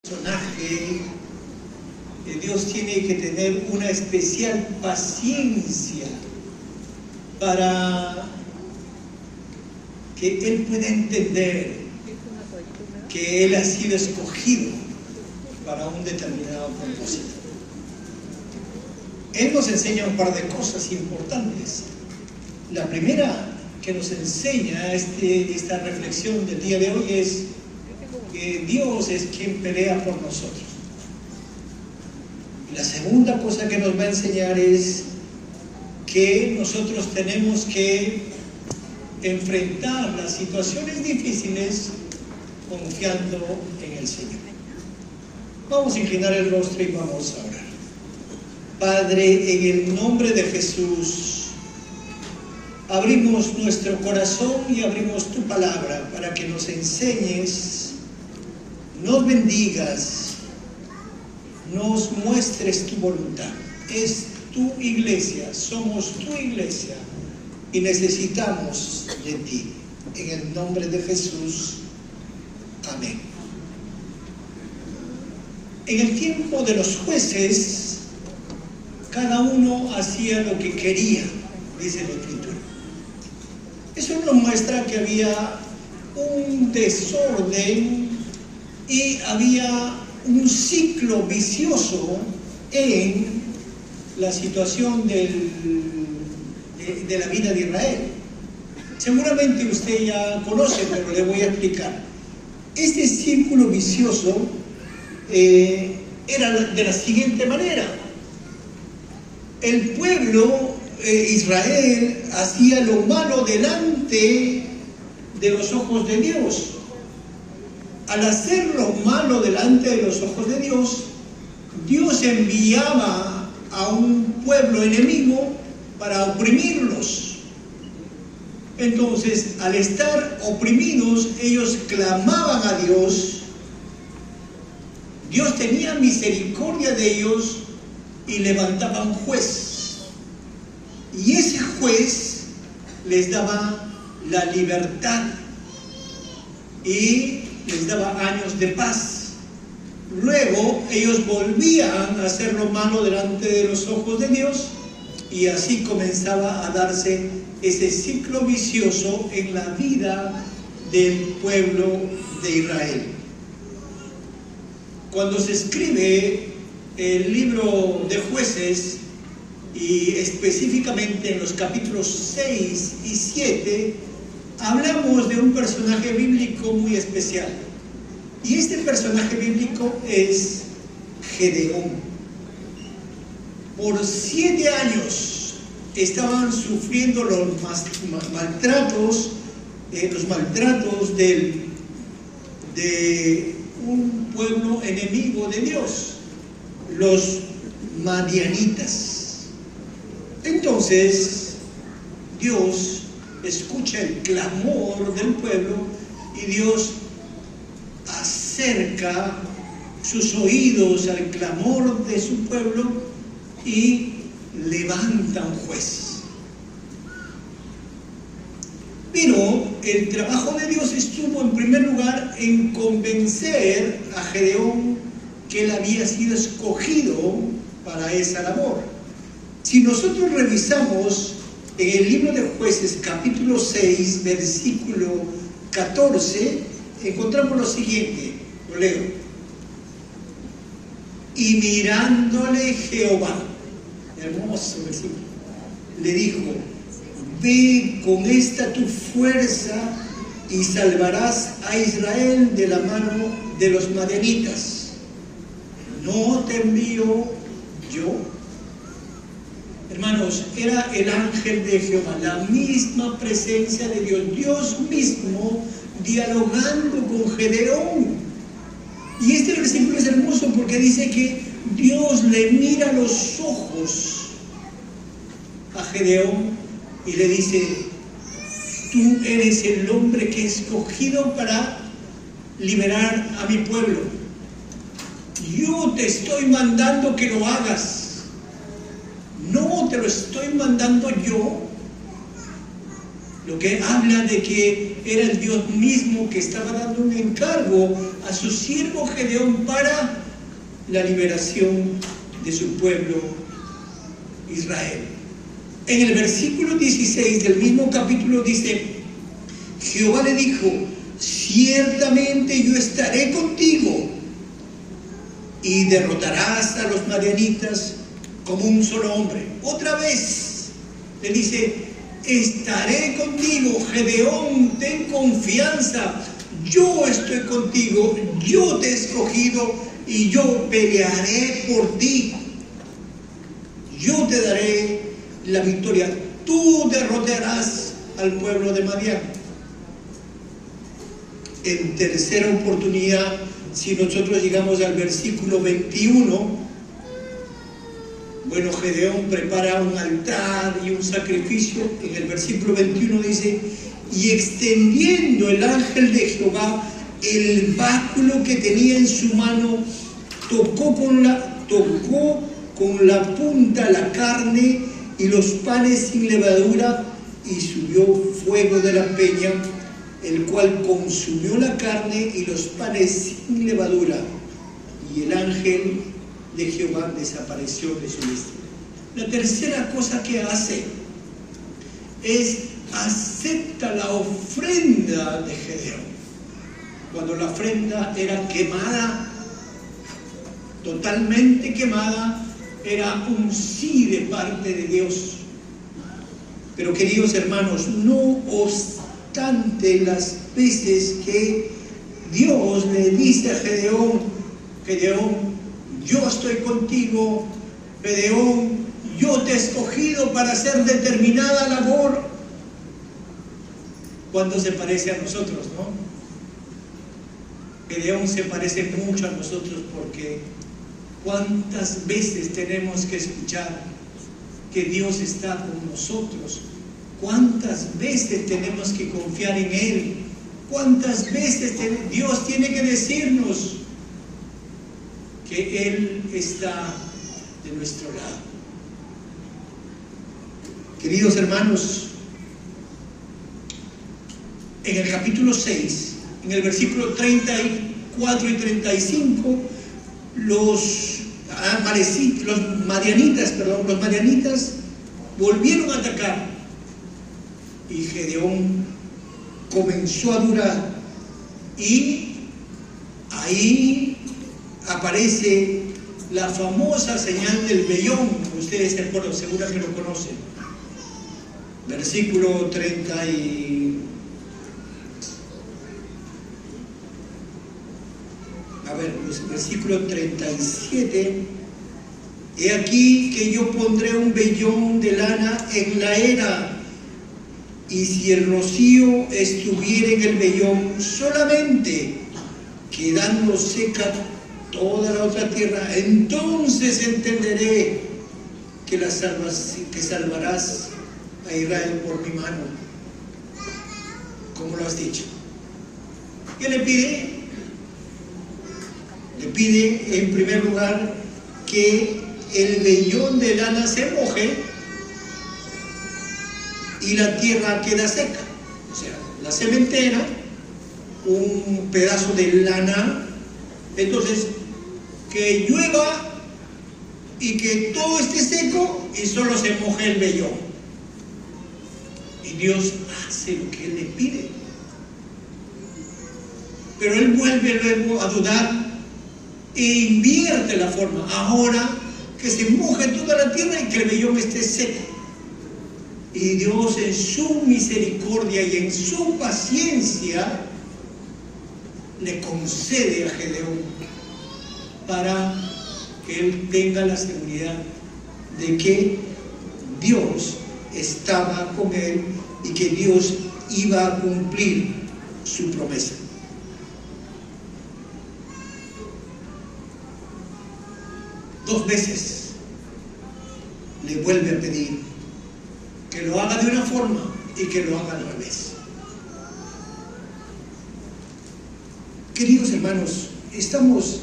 personaje, Dios tiene que tener una especial paciencia para que Él pueda entender que Él ha sido escogido para un determinado propósito. Él nos enseña un par de cosas importantes. La primera que nos enseña esta reflexión del día de hoy es que Dios es quien pelea por nosotros. La segunda cosa que nos va a enseñar es que nosotros tenemos que enfrentar las situaciones difíciles confiando en el Señor. Vamos a inclinar el rostro y vamos a orar. Padre, en el nombre de Jesús, abrimos nuestro corazón y abrimos tu palabra para que nos enseñes, nos bendigas, nos muestres tu voluntad. Es tu iglesia, somos tu iglesia y necesitamos de ti. En el nombre de Jesús, amén. En el tiempo de los jueces, cada uno hacía lo que quería, dice la Escritura. Eso nos muestra que había un desorden y había un ciclo vicioso en la situación de la vida de Israel. Seguramente usted ya conoce, pero le voy a explicar. Este círculo vicioso era de la siguiente manera. El pueblo Israel hacía lo malo delante de los ojos de Dios. Al hacer lo malo delante de los ojos de Dios, Dios enviaba a un pueblo enemigo para oprimirlos. Entonces, al estar oprimidos, ellos clamaban a Dios. Dios tenía misericordia de ellos y levantaba un juez. Y ese juez les daba la libertad y les daba años de paz. Luego ellos volvían a hacer lo malo delante de los ojos de Dios y así comenzaba a darse ese ciclo vicioso en la vida del pueblo de Israel. Cuando se escribe el libro de Jueces, y específicamente en los capítulos 6 y 7, hablamos de un personaje bíblico muy especial. Y este personaje bíblico es Gedeón. Por 7 años estaban sufriendo los maltratos de un pueblo enemigo de Dios, los madianitas. Entonces, Dios escucha el clamor del pueblo y Dios acerca sus oídos al clamor de su pueblo y levanta un juez. Pero el trabajo de Dios estuvo en primer lugar en convencer a Gedeón que él había sido escogido para esa labor. Si nosotros revisamos en el libro de Jueces, capítulo 6, versículo 14, encontramos lo siguiente, lo leo. Y mirándole Jehová, hermoso versículo, le dijo: ve con esta tu fuerza y salvarás a Israel de la mano de los madianitas. ¿No te envío yo? Hermanos, era el ángel de Jehová, la misma presencia de Dios, Dios mismo dialogando con Gedeón. Y este versículo es hermoso porque dice que Dios le mira a los ojos a Gedeón y le dice: tú eres el hombre que he escogido para liberar a mi pueblo. Yo te estoy mandando que lo hagas. No te lo estoy mandando yo. lo que habla de que era el Dios mismo que estaba dando un encargo a su siervo Gedeón para la liberación de su pueblo Israel. En el versículo 16 del mismo capítulo dice: Jehová le dijo: ciertamente yo estaré contigo y derrotarás a los madianitas como un solo hombre. Otra vez le dice: estaré contigo, Gedeón, ten confianza, yo estoy contigo, yo te he escogido y yo pelearé por ti, yo te daré la victoria, tú derrotarás al pueblo de Madián. En tercera oportunidad, si nosotros llegamos al versículo 21, bueno, Gedeón prepara un altar y un sacrificio. En el versículo 21 dice: y extendiendo el ángel de Jehová el báculo que tenía en su mano, tocó con la punta la carne y los panes sin levadura, y subió fuego de la peña, el cual consumió la carne y los panes sin levadura, y el ángel de Jehová desapareció de su vista. La tercera cosa que hace es acepta la ofrenda de Gedeón. Cuando la ofrenda era quemada, totalmente quemada, era un sí de parte de Dios. Pero queridos hermanos, no obstante las veces que Dios le dice a Gedeón: Gedeón, yo estoy contigo, Gedeón, yo te he escogido para hacer determinada labor. ¿Cuánto se parece a nosotros, no? Gedeón se parece mucho a nosotros, porque ¿cuántas veces tenemos que escuchar que Dios está con nosotros? ¿Cuántas veces tenemos que confiar en Él? ¿Cuántas veces Dios tiene que decirnos que Él está de nuestro lado? Queridos hermanos, en el capítulo 6, en el versículo 34 y 35, los madianitas volvieron a atacar, y Gedeón comenzó a durar, y ahí aparece la famosa señal del vellón. Ustedes se acuerdan, seguro que lo conocen. Versículo 30 y... versículo 37: he aquí que yo pondré un vellón de lana en la era, y si el rocío estuviera en el vellón solamente, quedando seca toda la otra tierra, entonces entenderé que salvarás a Israel por mi mano, como lo has dicho. ¿Qué le pide? Le pide en primer lugar que el vellón de lana se moje y la tierra queda seca. O sea, la sementera, un pedazo de lana, entonces que llueva y que todo esté seco y solo se moje el vellón. Y Dios hace lo que Él le pide. Pero Él vuelve luego a dudar e invierte la forma. Ahora que se moje toda la tierra y que el vellón esté seco. Y Dios, en su misericordia y en su paciencia, le concede a Gedeón para que él tenga la seguridad de que Dios estaba con él y que Dios iba a cumplir su promesa. Dos veces le vuelve a pedir que lo haga de una forma y que lo haga al revés. Queridos hermanos, estamos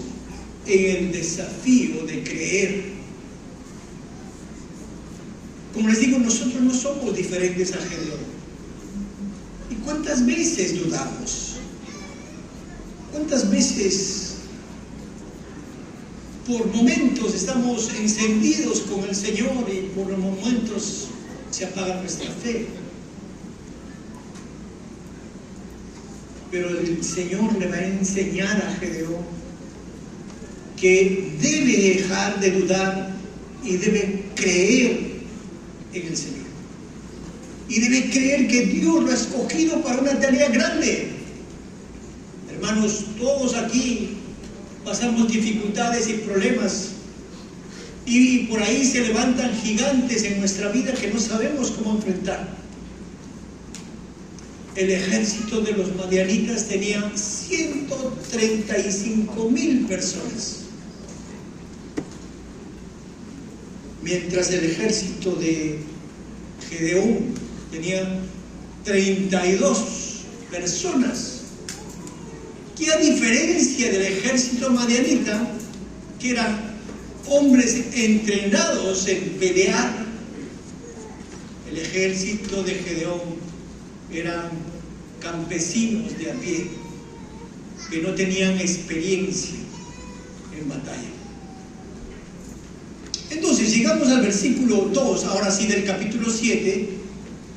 en el desafío de creer. Como les digo, nosotros no somos diferentes a Gedeón. ¿Cuántas veces dudamos? ¿Cuántas veces por momentos estamos encendidos con el Señor y por momentos se apaga nuestra fe? Pero el Señor le va a enseñar a Gedeón que debe dejar de dudar y debe creer en el Señor. Y debe creer que Dios lo ha escogido para una tarea grande. Hermanos, todos aquí pasamos dificultades y problemas. Y por ahí se levantan gigantes en nuestra vida que no sabemos cómo enfrentar. El ejército de los madianitas tenía 135,000 personas. Mientras el ejército de Gedeón tenía 32 personas. Que a diferencia del ejército madianita, que eran hombres entrenados en pelear, el ejército de Gedeón eran campesinos de a pie que no tenían experiencia en batalla. Entonces llegamos al versículo 2, ahora sí, del capítulo 7,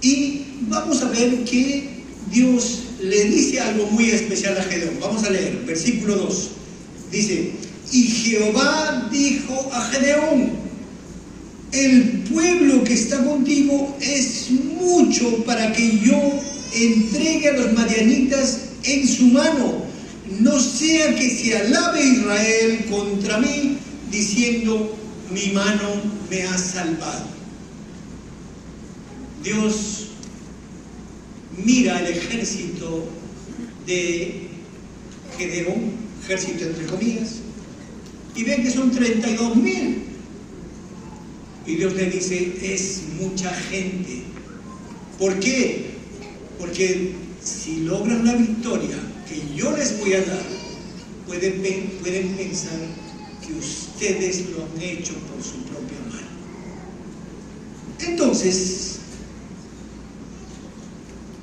y vamos a ver que Dios le dice algo muy especial a Gedeón. Vamos a leer, versículo 2. Dice: y Jehová dijo a Gedeón: el pueblo que está contigo es mucho para que yo entregue a los madianitas en su mano, no sea que se alabe Israel contra mí, diciendo: mi mano me ha salvado. Dios mira el ejército de Gedeón, ejército entre comillas, y ve que son 32,000. Y Dios le dice: es mucha gente. ¿Por qué? Porque si logran la victoria que yo les voy a dar, pueden pensar que ustedes lo han hecho por su propia mano. Entonces,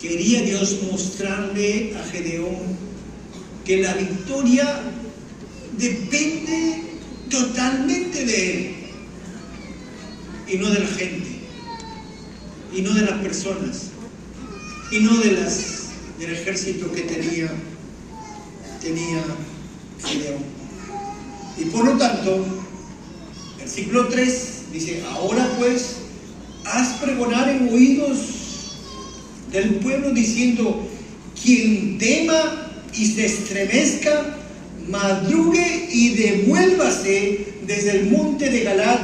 quería Dios mostrarle a Gedeón que la victoria depende totalmente de él, y no de la gente, y no de las personas, y no del ejército que tenía Gedeón. Y por lo tanto, versículo 3 dice: ahora pues, haz pregonar en oídos del pueblo diciendo: quien tema y se estremezca, madrugue y devuélvase desde el monte de Galaad.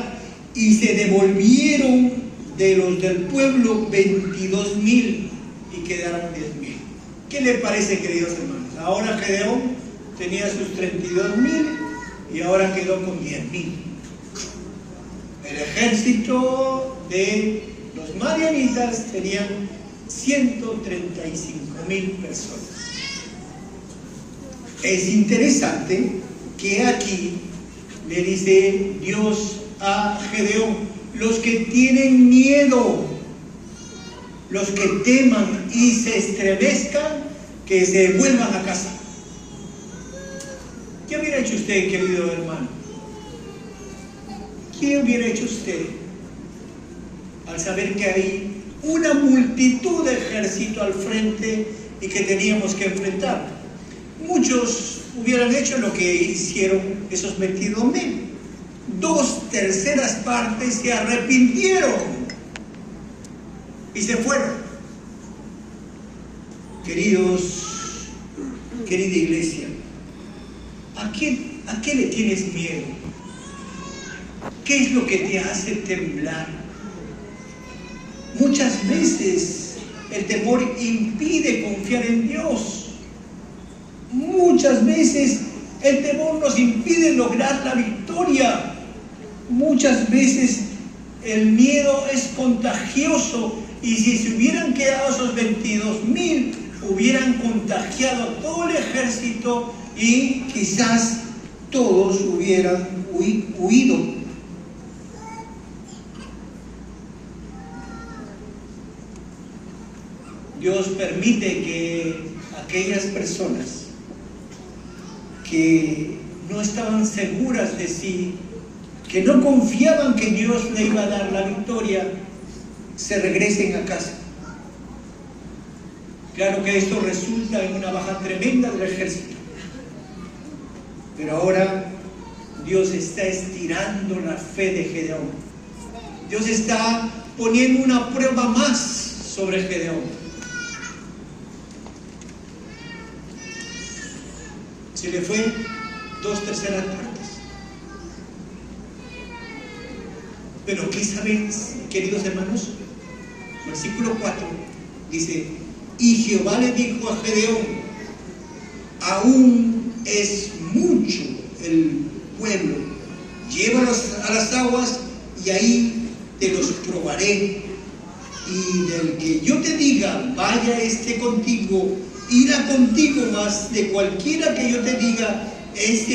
Y se devolvieron de los del pueblo 22,000 y quedaron 10,000. ¿Qué le parece, queridos hermanos? Ahora Gedeón tenía sus 32,000 y ahora quedó con 10,000. El ejército de los madianitas tenían 135,000 personas. Es interesante que aquí le dice Dios a Gedeón: los que tienen miedo, los que teman y se estremezcan, que se vuelvan a casa. ¿Qué hubiera hecho usted, querido hermano? ¿Qué hubiera hecho usted al saber que hay una multitud de ejército al frente y que teníamos que enfrentar? Muchos hubieran hecho lo que hicieron esos 22,000. 2/3 partes se arrepintieron y se fueron. Querida iglesia, ¿a qué le tienes miedo? ¿Qué es lo que te hace temblar? Muchas veces el temor impide confiar en Dios. Muchas veces el temor nos impide lograr la victoria. Muchas veces el miedo es contagioso, y si se hubieran quedado esos 22,000, hubieran contagiado a todo el ejército y quizás todos hubieran huido. Dios permite que aquellas personas que no estaban seguras de sí, que no confiaban que Dios le iba a dar la victoria, se regresen a casa. Claro que esto resulta en una baja tremenda del ejército, pero ahora Dios está estirando la fe de Gedeón. Dios está poniendo una prueba más sobre Gedeón. Se le fue 2/3 partes. Pero ¿qué saben, queridos hermanos? Versículo 4 dice: y Jehová le dijo a Gedeón: aún es mucho el pueblo, llévalos a las aguas y ahí te los probaré. Y del que yo te diga, vaya contigo, irá contigo, mas de cualquiera que yo te diga,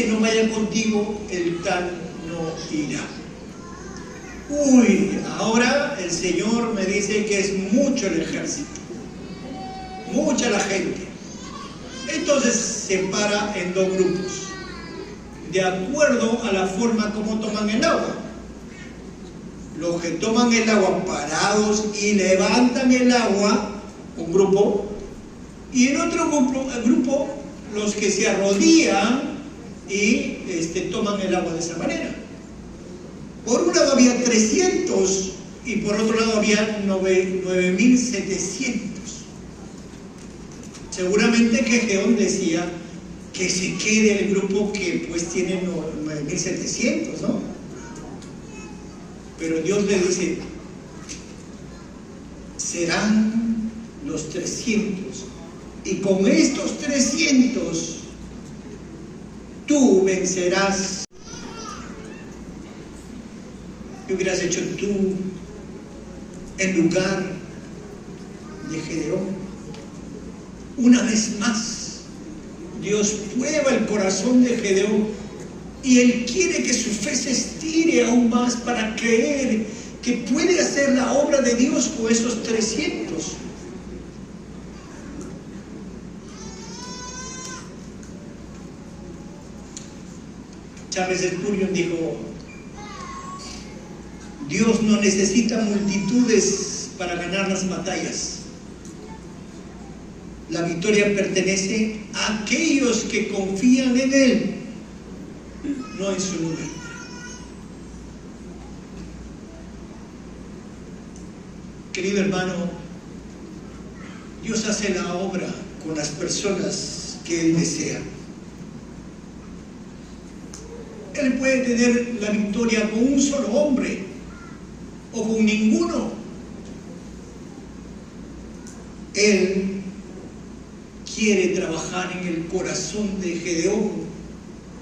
no vaya contigo, el tal no irá. Uy, ahora el Señor me dice que es mucho el ejército, mucha la gente. Entonces se para en 2 grupos, de acuerdo a la forma como toman el agua. Los que toman el agua parados y levantan el agua, un grupo, y en otro grupo los que se arrodillan y toman el agua de esa manera. Por un lado había 300 y por otro lado había 9.700. Seguramente que Gedeón decía que se quede el grupo que pues tiene 9.700, ¿no? Pero Dios le dice: serán los 300, y con estos 300 tú vencerás. ¿Qué hubieras hecho tú en lugar de Gedeón? Una vez más, Dios prueba el corazón de Gedeón y Él quiere que su fe se estire aún más para creer que puede hacer la obra de Dios con esos 300. Charles Spurgeon dijo: Dios no necesita multitudes para ganar las batallas. La victoria pertenece a aquellos que confían en Él, no en su número. Querido hermano, Dios hace la obra con las personas que Él desea. Él puede tener la victoria con un solo hombre o con ninguno. Él quiere trabajar en el corazón de Gedeón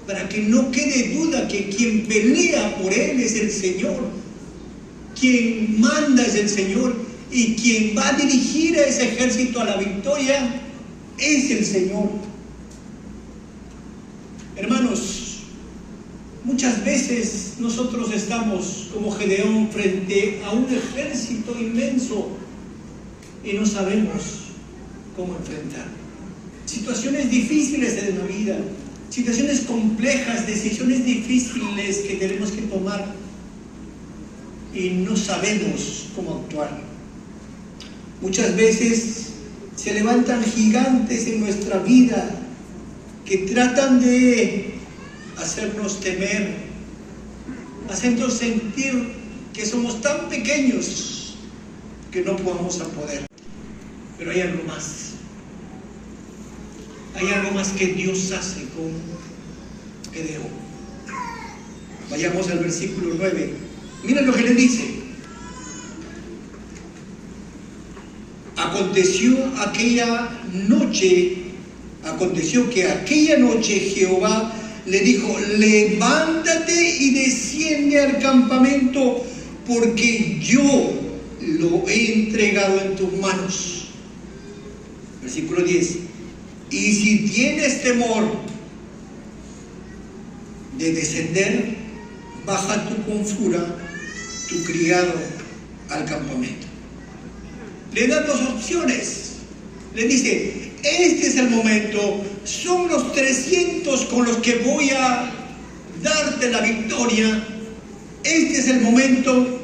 para que no quede duda que quien pelea por él es el Señor, quien manda es el Señor, y quien va a dirigir a ese ejército a la victoria es el Señor. Hermanos, muchas veces nosotros estamos como Gedeón frente a un ejército inmenso y no sabemos cómo enfrentar situaciones difíciles de la vida, situaciones complejas, decisiones difíciles que tenemos que tomar y no sabemos cómo actuar. Muchas veces se levantan gigantes en nuestra vida que tratan de hacernos temer, hacernos sentir que somos tan pequeños que no podamos a poder. Pero hay algo más. Hay algo más que Dios hace con Gedeón. Vayamos al versículo 9. Miren lo que le dice. Aconteció que aquella noche Jehová le dijo: levántate y desciende al campamento, porque yo lo he entregado en tus manos. Versículo 10. Y si tienes temor de descender, baja tú con fura tu criado al campamento. Le da 2 opciones. le dice, este es el momento, son los 300 con los que voy a darte la victoria, este es el momento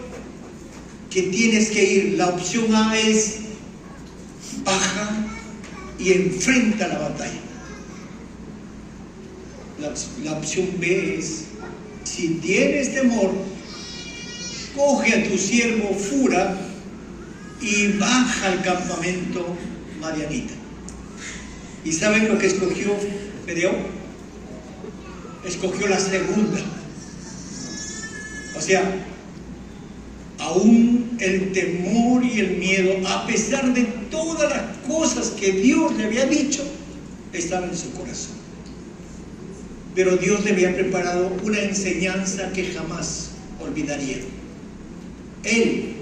que tienes que ir. La opción A es baja y enfrenta la batalla. La opción B es, si tienes temor, coge a tu siervo Fura y baja al campamento madianita. ¿Y saben lo que escogió Gedeón? Escogió la segunda. O sea, aún el temor y el miedo, a pesar de todas las cosas que Dios le había dicho, estaban en su corazón. Pero Dios le había preparado una enseñanza que jamás olvidaría. Él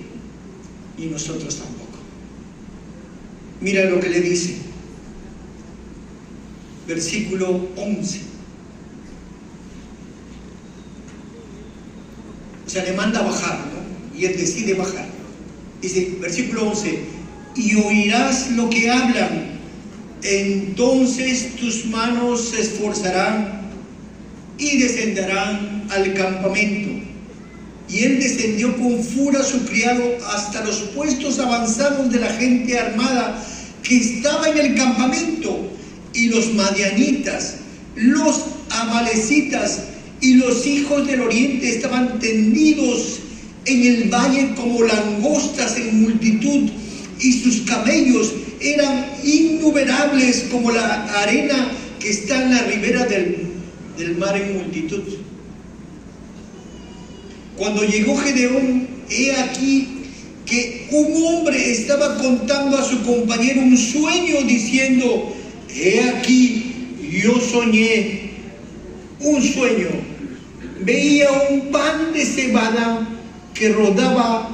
y nosotros tampoco. Mira lo que le dice. Versículo 11. O sea, le manda a bajar, ¿no? Y él decide bajar. Dice, versículo 11, y oirás lo que hablan, entonces tus manos se esforzarán y descenderán al campamento. Y él descendió con Fura su criado hasta los puestos avanzados de la gente armada que estaba en el campamento, y los madianitas, los amalecitas y los hijos del oriente estaban tendidos en el valle como langostas en multitud, y sus camellos eran innumerables como la arena que está en la ribera del mar en multitud. Cuando llegó Gedeón, he aquí que un hombre estaba contando a su compañero un sueño, diciendo, he aquí, yo soñé un sueño, veía un pan de cebada que rodaba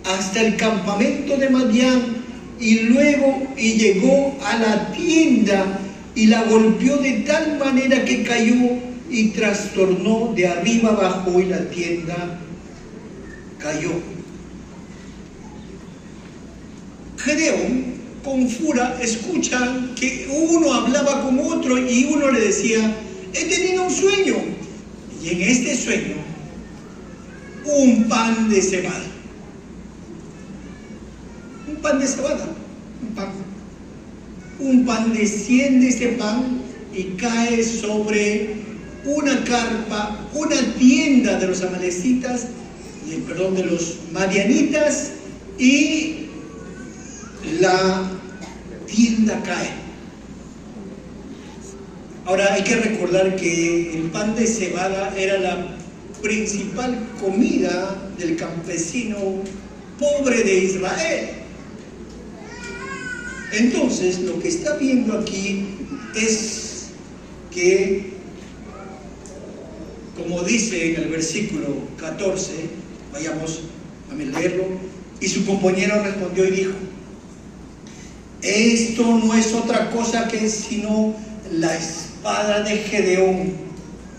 hasta el campamento de Madián, y luego llegó a la tienda y la golpeó de tal manera que cayó y trastornó de arriba abajo, y la tienda cayó. Gedeón con Fura escuchan que uno hablaba con otro y uno le decía, he tenido un sueño, y en este sueño un pan de cebada. Un pan de cebada, un pan desciende ese pan y cae sobre una carpa, una tienda de los amalecitas, de los madianitas, y la tienda cae. Ahora hay que recordar que el pan de cebada era la principal comida del campesino pobre de Israel. Entonces, lo que está viendo aquí es que, como dice en el versículo 14, vayamos a leerlo, y su compañero respondió y dijo, esto no es otra cosa que sino la espada de Gedeón,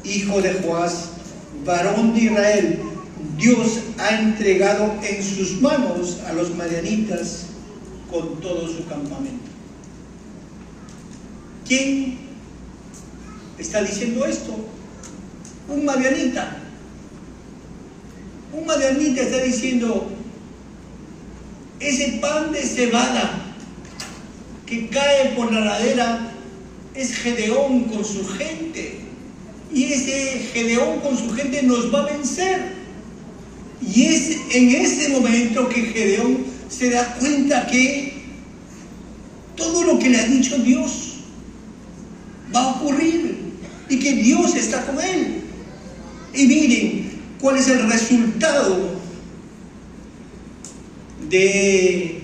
hijo de Joás, varón de Israel. Dios ha entregado en sus manos a los madianitas con todo su campamento. ¿Quién está diciendo esto? Un madianita. Un madianita está diciendo, ese pan de cebada que cae por la ladera es Gedeón con su gente, y ese Gedeón con su gente nos va a vencer. Y es en ese momento que Gedeón se da cuenta que todo lo que le ha dicho Dios va a ocurrir y que Dios está con él. Y miren cuál es el resultado de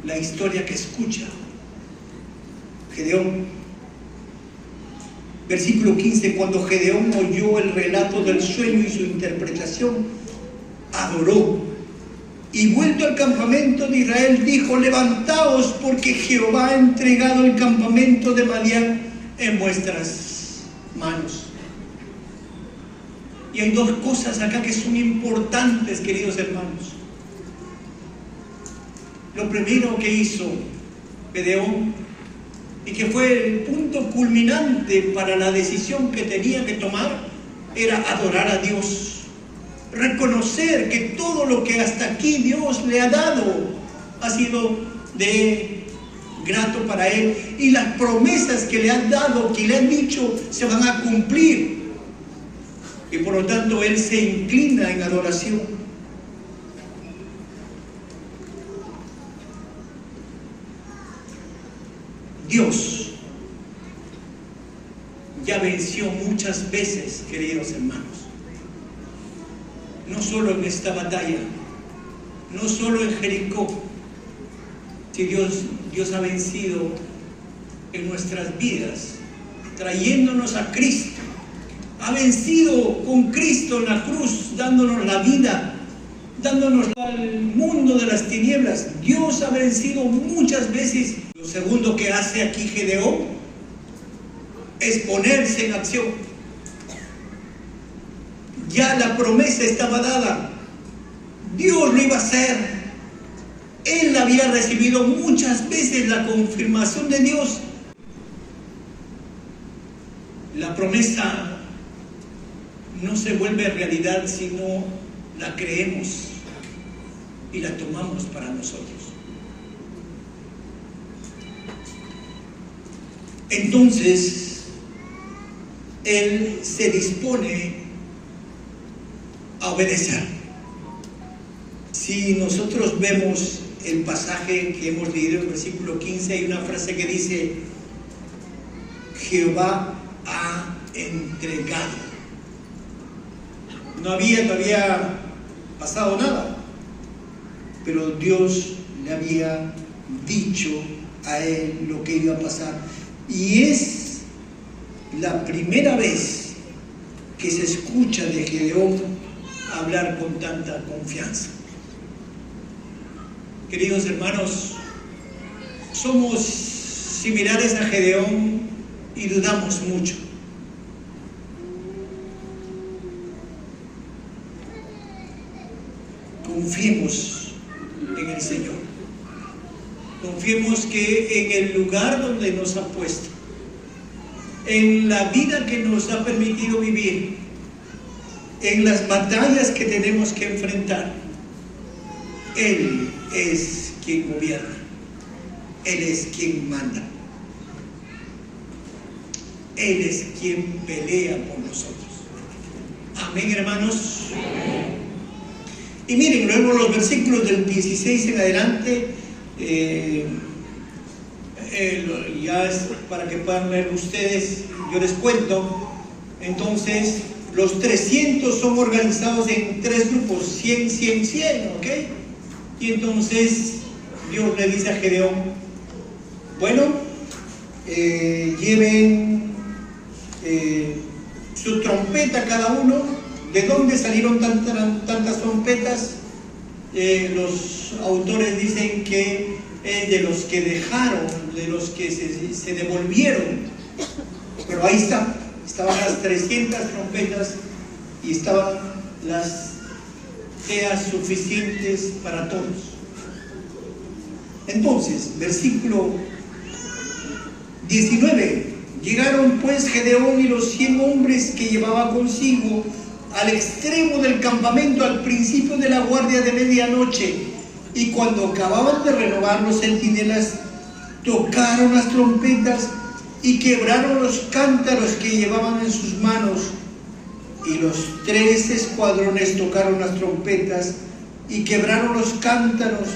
la historia que escucha Gedeón. Versículo 15, cuando Gedeón oyó el relato del sueño y su interpretación, adoró, y vuelto al campamento de Israel dijo, levantaos, porque Jehová ha entregado el campamento de Madián en vuestras manos. Y hay dos cosas acá que son importantes, queridos hermanos. lo primero que hizo Gedeón, y que fue el punto culminante para la decisión que tenía que tomar, era adorar a Dios, reconocer que todo lo que hasta aquí Dios le ha dado ha sido de grato para él, y las promesas que le han dado, que le han dicho, se van a cumplir, y por lo tanto él se inclina en adoración. Dios ya venció muchas veces, queridos hermanos, no solo en esta batalla, no solo en Jericó. Si Dios ha vencido en nuestras vidas, trayéndonos a Cristo, ha vencido con Cristo en la cruz, dándonos la vida, dándonos al mundo de las tinieblas. Dios ha vencido muchas veces. Lo segundo que hace aquí Gedeón es ponerse en acción. Ya la promesa estaba dada, Dios lo iba a hacer. Él había recibido muchas veces la confirmación de Dios. La promesa no se vuelve realidad si no la creemos y la tomamos para nosotros. Entonces, él se dispone a obedecer. Si nosotros vemos el pasaje que hemos leído en el versículo 15, hay una frase que dice: Jehová ha entregado. No había todavía pasado nada, pero Dios le había dicho a él lo que iba a pasar. Y es la primera vez que se escucha de Gedeón hablar con tanta confianza. Queridos hermanos, somos similares a Gedeón y dudamos mucho. Confiemos en el Señor. Confiemos que en el lugar donde nos ha puesto, en la vida que nos ha permitido vivir, en las batallas que tenemos que enfrentar, Él es quien gobierna, Él es quien manda, Él es quien pelea por nosotros. Amén, hermanos. Y miren, luego los versículos del 16 en adelante, ya es para que puedan leer ustedes, yo les cuento. Entonces, los 300 son organizados en 3 grupos, 100, 100, 100, ¿ok? Y entonces Dios le dice a Gedeón: bueno, lleven su trompeta cada uno. ¿De dónde salieron tantas trompetas? Los autores dicen que es de los que dejaron, de los que se devolvieron. Pero ahí estaban las 300 trompetas y estaban las teas suficientes para todos. Entonces, versículo 19: llegaron pues Gedeón y los 100 hombres que llevaba consigo al extremo del campamento al principio de la guardia de medianoche, y cuando acababan de renovar los centinelas, tocaron las trompetas y quebraron los cántaros que llevaban en sus manos, y los 3 escuadrones tocaron las trompetas y quebraron los cántaros